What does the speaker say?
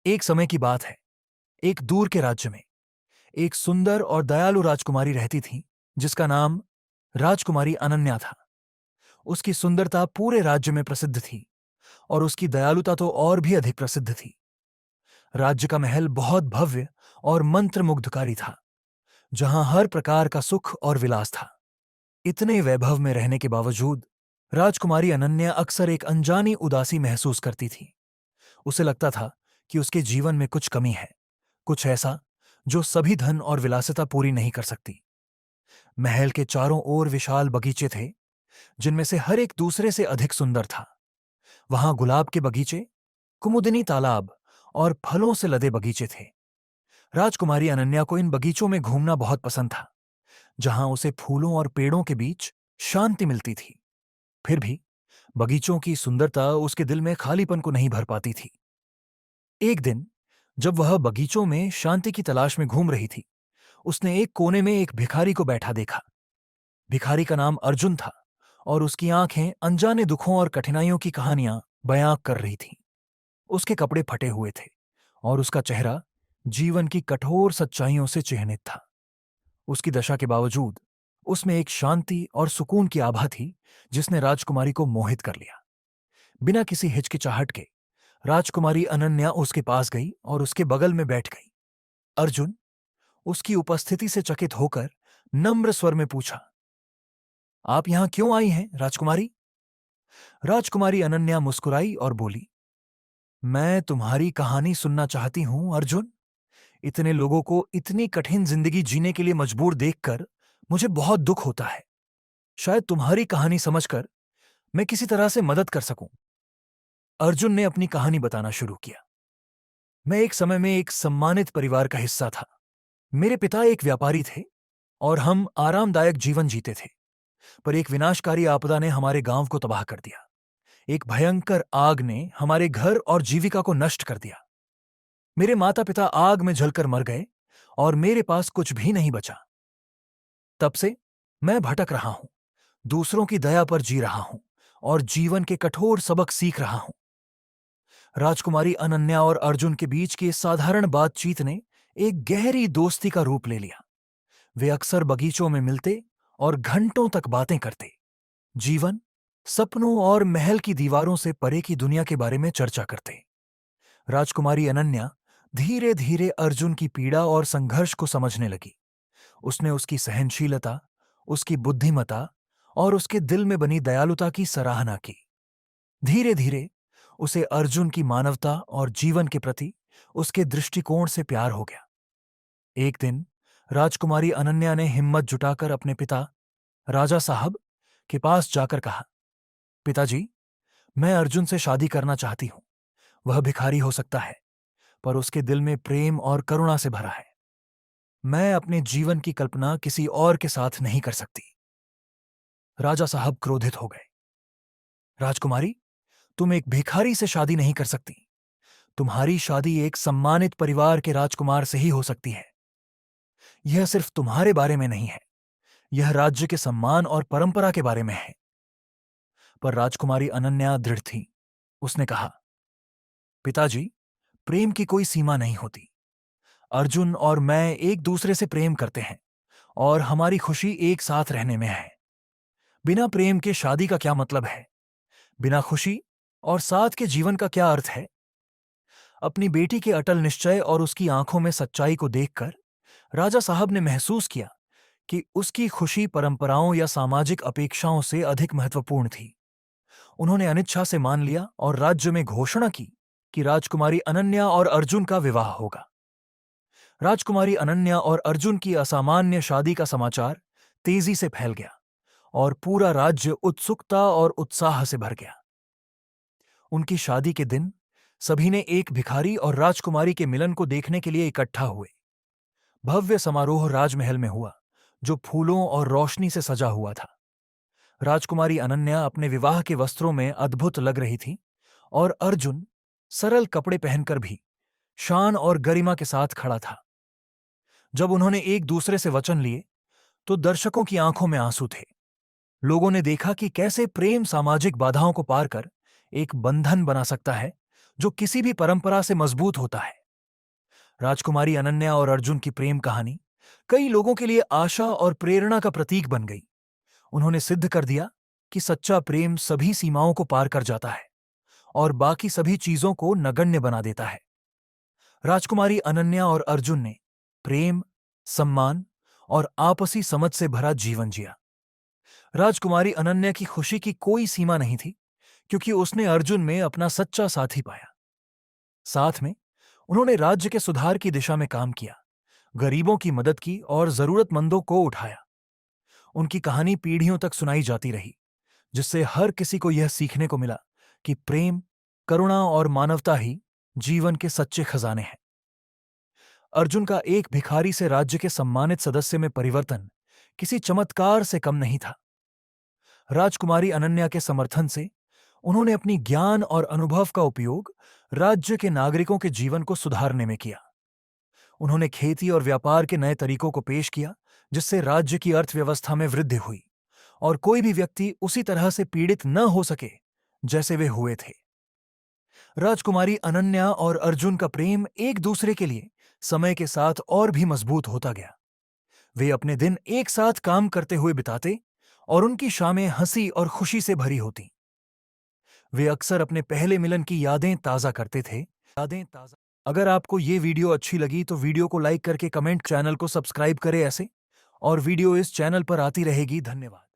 एक समय की बात है। एक दूर के राज्य में एक सुंदर और दयालु राजकुमारी रहती थी, जिसका नाम राजकुमारी अनन्या था। उसकी सुंदरता पूरे राज्य में प्रसिद्ध थी और उसकी दयालुता तो और भी अधिक प्रसिद्ध थी। राज्य का महल बहुत भव्य और मंत्रमुग्धकारी था, जहां हर प्रकार का सुख और विलास था। इतने वैभव में रहने के बावजूद राजकुमारी अनन्या अक्सर एक अनजानी उदासी महसूस करती थी। उसे लगता था कि उसके जीवन में कुछ कमी है, कुछ ऐसा जो सभी धन और विलासिता पूरी नहीं कर सकती। महल के चारों ओर विशाल बगीचे थे, जिनमें से हर एक दूसरे से अधिक सुंदर था। वहां गुलाब के बगीचे, कुमुदिनी तालाब और फलों से लदे बगीचे थे। राजकुमारी अनन्या को इन बगीचों में घूमना बहुत पसंद था, जहां उसे फूलों और पेड़ों के बीच शांति मिलती थी। फिर भी बगीचों की सुंदरता उसके दिल में खालीपन को नहीं भर पाती थी। एक दिन जब वह बगीचों में शांति की तलाश में घूम रही थी, उसने एक कोने में एक भिखारी को बैठा देखा। भिखारी का नाम अर्जुन था और उसकी आंखें अनजाने दुखों और कठिनाइयों की कहानियां बयां कर रही थीं। उसके कपड़े फटे हुए थे और उसका चेहरा जीवन की कठोर सच्चाइयों से चिह्नित था। उसकी दशा के बावजूद उसमें एक शांति और सुकून की आभा थी, जिसने राजकुमारी को मोहित कर लिया। बिना किसी हिचकिचाहट के राजकुमारी अनन्या उसके पास गई और उसके बगल में बैठ गई। अर्जुन उसकी उपस्थिति से चकित होकर नम्र स्वर में पूछा, आप यहां क्यों आई हैं, राजकुमारी? राजकुमारी अनन्या मुस्कुराई और बोली, मैं तुम्हारी कहानी सुनना चाहती हूं, अर्जुन। इतने लोगों को इतनी कठिन जिंदगी जीने के लिए मजबूर देखकर मुझे बहुत दुख होता है। शायद तुम्हारी कहानी समझकर मैं किसी तरह से मदद कर सकूं। अर्जुन ने अपनी कहानी बताना शुरू किया। मैं एक समय में एक सम्मानित परिवार का हिस्सा था। मेरे पिता एक व्यापारी थे और हम आरामदायक जीवन जीते थे। पर एक विनाशकारी आपदा ने हमारे गांव को तबाह कर दिया। एक भयंकर आग ने हमारे घर और जीविका को नष्ट कर दिया। मेरे माता पिता आग में जलकर मर गए और मेरे पास कुछ भी नहीं बचा। तब से मैं भटक रहा हूं, दूसरों की दया पर जी रहा हूं और जीवन के कठोर सबक सीख रहा हूं। राजकुमारी अनन्या और अर्जुन के बीच की इस साधारण बातचीत ने एक गहरी दोस्ती का रूप ले लिया। वे अक्सर बगीचों में मिलते और घंटों तक बातें करते। जीवन, सपनों और महल की दीवारों से परे की दुनिया के बारे में चर्चा करते। राजकुमारी अनन्या धीरे धीरे अर्जुन की पीड़ा और संघर्ष को समझने लगी। उसने उसकी सहनशीलता, उसकी बुद्धिमता और उसके दिल में बनी दयालुता की सराहना की। धीरे धीरे उसे अर्जुन की मानवता और जीवन के प्रति उसके दृष्टिकोण से प्यार हो गया। एक दिन राजकुमारी अनन्या ने हिम्मत जुटाकर अपने पिता राजा साहब के पास जाकर कहा, पिताजी, मैं अर्जुन से शादी करना चाहती हूं। वह भिखारी हो सकता है, पर उसके दिल में प्रेम और करुणा से भरा है। मैं अपने जीवन की कल्पना किसी और के साथ नहीं कर सकती। राजा साहब क्रोधित हो गए। राजकुमारी, तुम एक भिखारी से शादी नहीं कर सकती। तुम्हारी शादी एक सम्मानित परिवार के राजकुमार से ही हो सकती है। यह सिर्फ तुम्हारे बारे में नहीं है, यह राज्य के सम्मान और परंपरा के बारे में है। पर राजकुमारी अनन्या दृढ़ थी। उसने कहा, पिताजी, प्रेम की कोई सीमा नहीं होती। अर्जुन और मैं एक दूसरे से प्रेम करते हैं और हमारी खुशी एक साथ रहने में है। बिना प्रेम के शादी का क्या मतलब है? बिना खुशी और साथ के जीवन का क्या अर्थ है? अपनी बेटी के अटल निश्चय और उसकी आंखों में सच्चाई को देखकर राजा साहब ने महसूस किया कि उसकी खुशी परंपराओं या सामाजिक अपेक्षाओं से अधिक महत्वपूर्ण थी। उन्होंने अनिच्छा से मान लिया और राज्य में घोषणा की कि राजकुमारी अनन्या और अर्जुन का विवाह होगा। राजकुमारी अनन्या और अर्जुन की असामान्य शादी का समाचार तेजी से फैल गया और पूरा राज्य उत्सुकता और उत्साह से भर गया। उनकी शादी के दिन सभी ने एक भिखारी और राजकुमारी के मिलन को देखने के लिए इकट्ठा हुए। भव्य समारोह राजमहल में हुआ, जो फूलों और रोशनी से सजा हुआ था। राजकुमारी अनन्या अपने विवाह के वस्त्रों में अद्भुत लग रही थी और अर्जुन सरल कपड़े पहनकर भी शान और गरिमा के साथ खड़ा था। जब उन्होंने एक दूसरे से वचन लिए, तो दर्शकों की आंखों में आंसू थे। लोगों ने देखा कि कैसे प्रेम सामाजिक बाधाओं को पार कर एक बंधन बना सकता है, जो किसी भी परंपरा से मजबूत होता है। राजकुमारी अनन्या और अर्जुन की प्रेम कहानी कई लोगों के लिए आशा और प्रेरणा का प्रतीक बन गई। उन्होंने सिद्ध कर दिया कि सच्चा प्रेम सभी सीमाओं को पार कर जाता है और बाकी सभी चीजों को नगण्य बना देता है। राजकुमारी अनन्या और अर्जुन ने प्रेम, सम्मान और आपसी समझ से भरा जीवन जिया। राजकुमारी अनन्या की खुशी की कोई सीमा नहीं थी, क्योंकि उसने अर्जुन में अपना सच्चा साथी पाया। साथ में उन्होंने राज्य के सुधार की दिशा में काम किया, गरीबों की मदद की और जरूरतमंदों को उठाया। उनकी कहानी पीढ़ियों तक सुनाई जाती रही, जिससे हर किसी को यह सीखने को मिला कि प्रेम, करुणा और मानवता ही जीवन के सच्चे खजाने हैं। अर्जुन का एक भिखारी से राज्य के सम्मानित सदस्य में परिवर्तन किसी चमत्कार से कम नहीं था। राजकुमारी अनन्या के समर्थन से उन्होंने अपनी ज्ञान और अनुभव का उपयोग राज्य के नागरिकों के जीवन को सुधारने में किया। उन्होंने खेती और व्यापार के नए तरीकों को पेश किया, जिससे राज्य की अर्थव्यवस्था में वृद्धि हुई और कोई भी व्यक्ति उसी तरह से पीड़ित न हो सके जैसे वे हुए थे। राजकुमारी अनन्या और अर्जुन का प्रेम एक दूसरे के लिए समय के साथ और भी मजबूत होता गया। वे अपने दिन एक साथ काम करते हुए बिताते और उनकी शामें हंसी और खुशी से भरी होती। वे अक्सर अपने पहले मिलन की यादें ताज़ा करते थे। अगर आपको ये वीडियो अच्छी लगी तो वीडियो को लाइक करके कमेंट, चैनल को सब्सक्राइब करें ऐसे और वीडियो इस चैनल पर आती रहेगी। धन्यवाद।